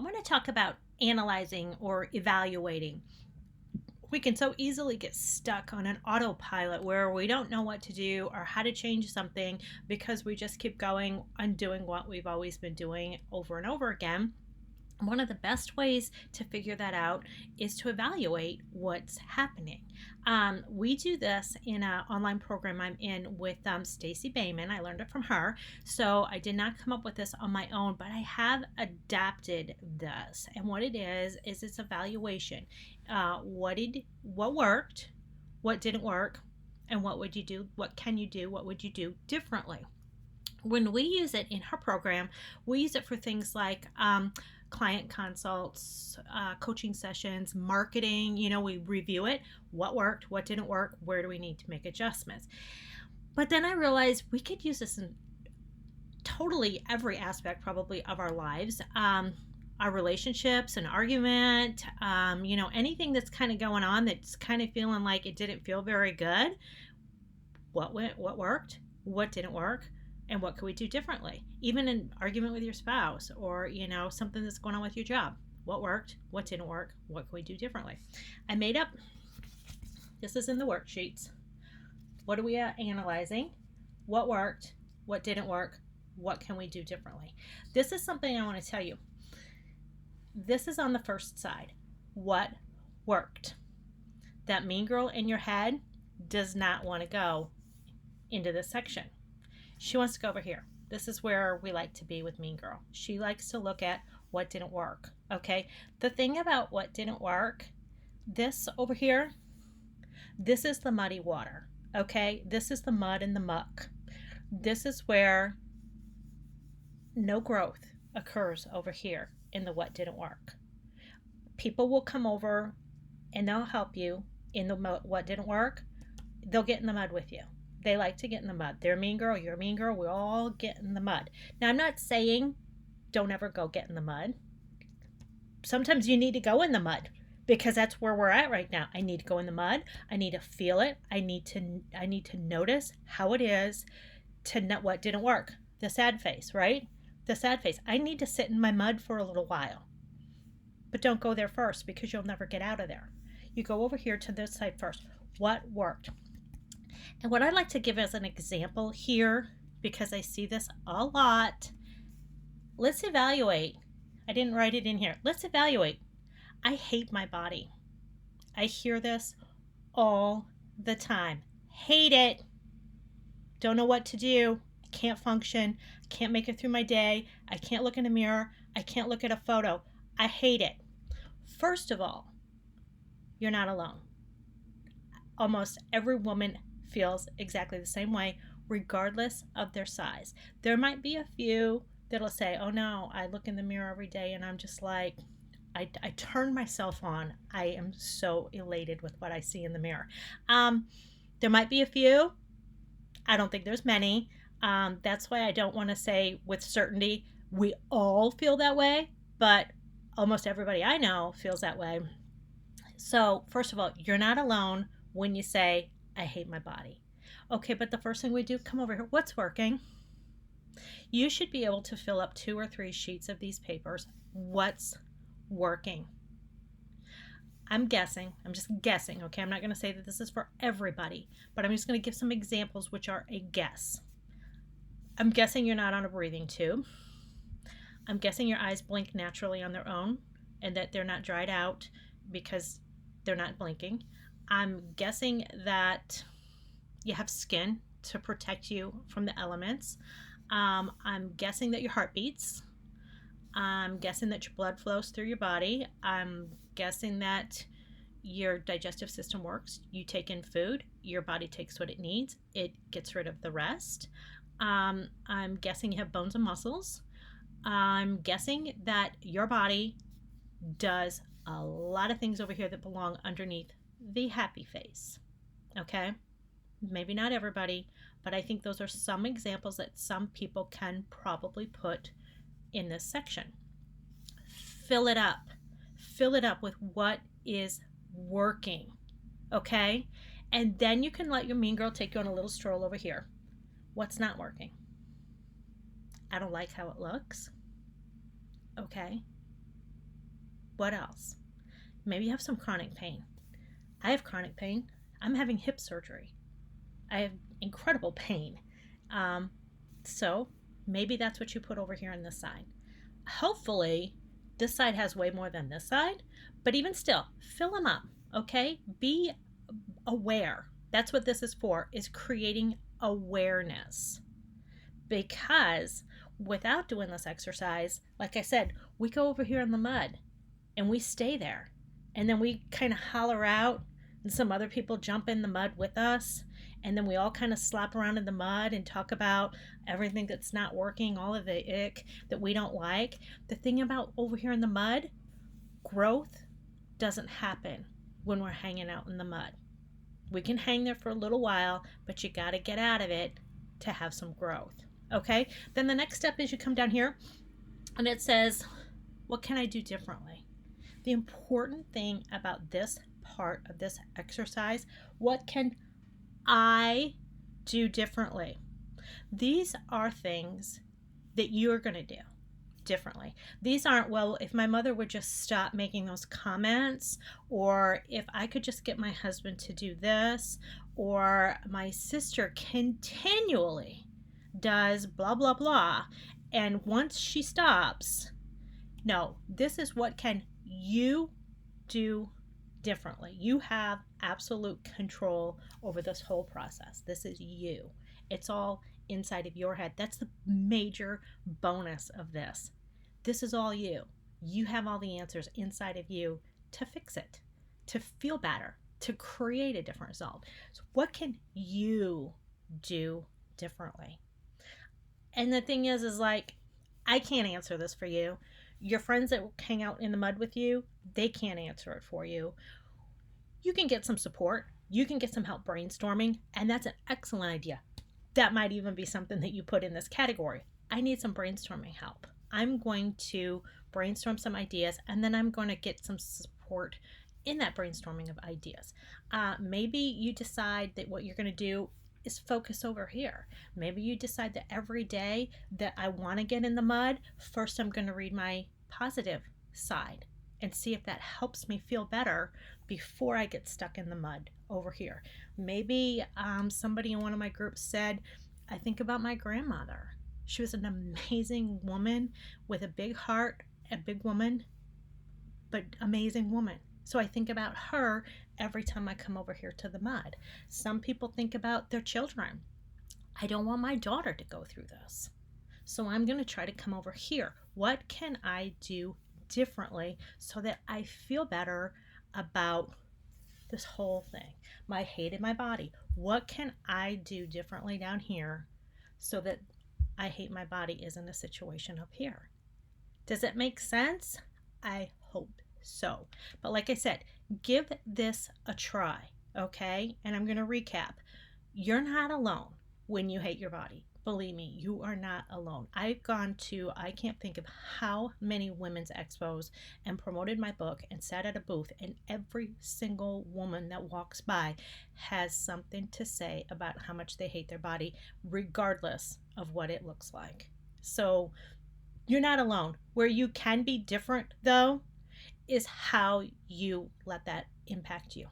I want to talk about analyzing or evaluating. We can so easily get stuck on an autopilot where we don't know what to do or how to change something because we just keep going and doing what we've always been doing over and over again. One of the best ways to figure that out is to evaluate what's happening. We do this in an online program I'm in with Stacy Bayman. I learned it from her. So I did not come up with this on my own, but I have adapted this. And what it is it's evaluation. What worked, what didn't work, and what would you do? What can you do? What would you do differently? When we use it in her program, we use it for things like client consults, coaching sessions, marketing. We review it. What worked? What didn't work? Where do we need to make adjustments? But then I realized we could use this in totally every aspect, probably, of our lives. Our relationships, an argument, anything that's kind of going on that's kind of feeling like it didn't feel very good. What worked? What didn't work? And what could we do differently? Even an argument with your spouse or, something that's going on with your job. What worked? What didn't work? What can we do differently? I made up, this is in the worksheets. What are we analyzing? What worked? What didn't work? What can we do differently? This is something I want to tell you. This is on the first side. What worked? That mean girl in your head does not want to go into this section. She wants to go over here. This is where we like to be with Mean Girl. She likes to look at what didn't work. Okay. The thing about what didn't work, this over here, this is the muddy water. Okay. This is the mud and the muck. This is where no growth occurs over here in the what didn't work. People will come over and they'll help you in the what didn't work. They'll get in the mud with you. They like to get in the mud. They're a mean girl. You're a mean girl. We all get in the mud. Now, I'm not saying don't ever go get in the mud. Sometimes you need to go in the mud because that's where we're at right now. I need to go in the mud. I need to feel it. I need to notice how it is to know what didn't work. The sad face, right? The sad face. I need to sit in my mud for a little while. But don't go there first because you'll never get out of there. You go over here to this side first. What worked? And what I'd like to give as an example here, because I see this a lot, let's evaluate. I didn't write it in here. Let's evaluate. I hate my body. I hear this all the time. Hate it. Don't know what to do. Can't function. Can't make it through my day. I can't look in a mirror. I can't look at a photo. I hate it. First of all, you're not alone. Almost every woman feels exactly the same way, regardless of their size. There might be a few that'll say, oh no, I look in the mirror every day and I'm just like, I turn myself on. I am so elated with what I see in the mirror. There might be a few. I don't think there's many. That's why I don't want to say with certainty we all feel that way, but almost everybody I know feels that way. So first of all, you're not alone when you say, I hate my body. Okay, but the first thing we do, come over here. What's working? You should be able to fill up 2 or 3 sheets of these papers. What's working? I'm just guessing, okay? I'm not going to say that this is for everybody, but I'm just going to give some examples which are a guess. I'm guessing you're not on a breathing tube. I'm guessing your eyes blink naturally on their own and that they're not dried out because they're not blinking. I'm guessing that you have skin to protect you from the elements. I'm guessing that your heart beats. I'm guessing that your blood flows through your body. I'm guessing that your digestive system works. You take in food, your body takes what it needs, it gets rid of the rest. I'm guessing you have bones and muscles. I'm guessing that your body does a lot of things over here that belong underneath the happy face. Okay? Maybe not everybody, but I think those are some examples that some people can probably put in this section. Fill it up. Fill it up with what is working. Okay? And then you can let your mean girl take you on a little stroll over here. What's not working? I don't like how it looks. Okay? What else? Maybe you have some chronic pain. I have chronic pain. I'm having hip surgery. I have incredible pain. Um, so maybe that's what you put over here on this side. Hopefully, this side has way more than this side, but even still, fill them up, okay? Be aware. That's what this is for, is creating awareness. Because without doing this exercise, like I said, we go over here in the mud and we stay there. And then we kind of holler out, and some other people jump in the mud with us. And then we all kind of slap around in the mud and talk about everything that's not working, all of the ick that we don't like. The thing about over here in the mud, growth doesn't happen when we're hanging out in the mud. We can hang there for a little while, but you got to get out of it to have some growth. Okay? Then the next step is you come down here and it says, what can I do differently? The important thing about this part of this exercise, what can I do differently? These are things that you're going to do differently. These aren't, well, if my mother would just stop making those comments, or if I could just get my husband to do this, or my sister continually does blah, blah, blah, and once she stops, no, this is what can you do differently. You have absolute control over this whole process. This is you. It's all inside of your head. That's the major bonus of this. This is all you. You have all the answers inside of you to fix it, to feel better, to create a different result. So what can you do differently? And the thing is like, I can't answer this for you. Your friends that hang out in the mud with you, they can't answer it for you. You can get some support. You can get some help brainstorming, and that's an excellent idea. That might even be something that you put in this category. I need some brainstorming help. I'm going to brainstorm some ideas, and then I'm going to get some support in that brainstorming of ideas. Maybe you decide that what you're going to do is focus over here. Maybe you decide that every day that I want to get in the mud, first I'm going to read my positive side and see if that helps me feel better before I get stuck in the mud over here. Maybe somebody in one of my groups said, I think about my grandmother. She was an amazing woman with a big heart, a big woman, but amazing woman. So I think about her every time I come over here to the mud. Some people think about their children. I don't want my daughter to go through this. So I'm going to try to come over here. What can I do differently so that I feel better about this whole thing? My hate in my body. What can I do differently down here so that I hate my body isn't a situation up here? Does it make sense? I hope so. But like I said, give this a try, okay? And I'm going to recap. You're not alone when you hate your body. Believe me, you are not alone. I've gone to, I can't think of how many women's expos and promoted my book and sat at a booth, and every single woman that walks by has something to say about how much they hate their body, regardless of what it looks like. So you're not alone. Where you can be different, though, is how you let that impact you.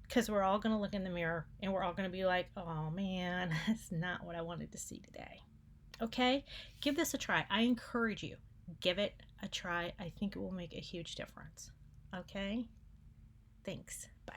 Because we're all going to look in the mirror and we're all going to be like, oh man, that's not what I wanted to see today. Okay? Give this a try. I encourage you. Give it a try. I think it will make a huge difference. Okay? Thanks. Bye.